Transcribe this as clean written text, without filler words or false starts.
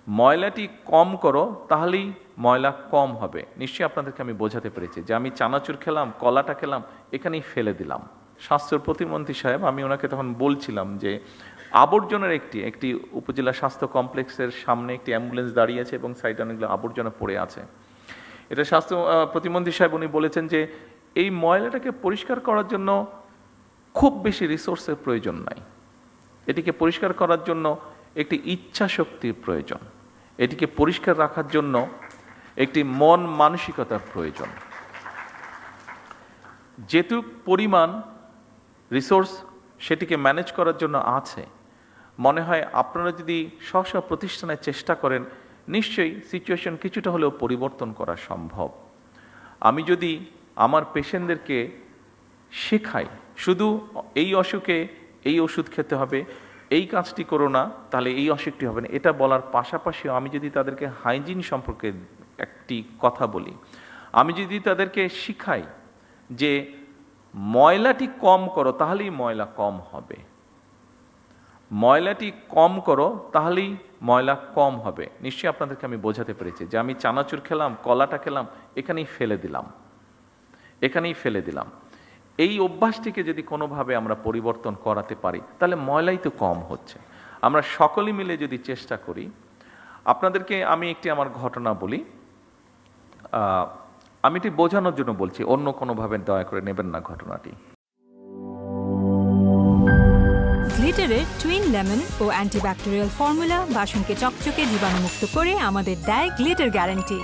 ময়লাটি কম করো তাহলেই ময়লা কম হবে। নিশ্চয়ই আপনাদেরকে আমি বোঝাতে পেরেছি যে আমি চানাচুর খেলাম, কলাটা খেলাম, এখানেই ফেলে দিলাম। স্বাস্থ্য প্রতিমন্ত্রী সাহেব, আমি ওনাকে তখন বলছিলাম যে আবর্জনার একটি উপজেলা স্বাস্থ্য কমপ্লেক্সের সামনে একটি অ্যাম্বুলেন্স দাঁড়িয়ে আছে এবং সাইডে অনেকগুলো আবর্জনা পড়ে আছে। এটা স্বাস্থ্য প্রতিমন্ত্রী সাহেব উনি বলেছেন যে এই ময়লাটাকে পরিষ্কার করার জন্য খুব বেশি রিসোর্সের প্রয়োজন নাই, এটিকে পরিষ্কার করার জন্য একটি ইচ্ছা শক্তির প্রয়োজন, এটিকে পরিষ্কার রাখার জন্য একটি মন মানসিকতার প্রয়োজন। যেটুক পরিমাণ রিসোর্স সেটিকে ম্যানেজ করার জন্য আছে, মনে হয় আপনারা যদি স্ব প্রতিষ্ঠানে চেষ্টা করেন নিশ্চয়ই সিচুয়েশন কিছুটা হলেও পরিবর্তন করা সম্ভব। আমি যদি আমার পেশেন্টদেরকে শেখাই শুধু এই অসুখে এই ওষুধ খেতে হবে, এই কাজটি করো না তাহলে এই অসুখটি হবে না, এটা বলার পাশাপাশিও আমি যদি তাদেরকে হাইজিন সম্পর্কে একটি কথা বলি, আমি যদি তাদেরকে শিখাই যে ময়লাটি কম করো তাহলেই ময়লা কম হবে, ময়লাটি কম করো তাহলেই ময়লা কম হবে, নিশ্চয়ই আপনাদেরকে আমি বোঝাতে পেরেছি যে আমি চানাচুর খেলাম, কলাটা খেলাম, এখানেই ফেলে দিলাম। এই অভ্যাসটিকে যদি কোনোভাবে আমরা পরিবর্তন করাতে পারি তাহলে ময়লাই তো কম হচ্ছে। আমরা সকলে মিলে যদি চেষ্টা করি, আপনাদেরকে আমি আমার ঘটনা বলি, আমি এটি বোঝানোর জন্য বলছি, অন্য কোনোভাবে দয়া করে নেবেন না ঘটনাটি। গ্লিটারের টুইন লেমন ও অ্যান্টিব্যাকটেরিয়াল ফর্মুলা বাসনকে চকচকে জীবাণুমুক্ত করে আমাদের দেয় গ্লিটার গ্যারান্টি।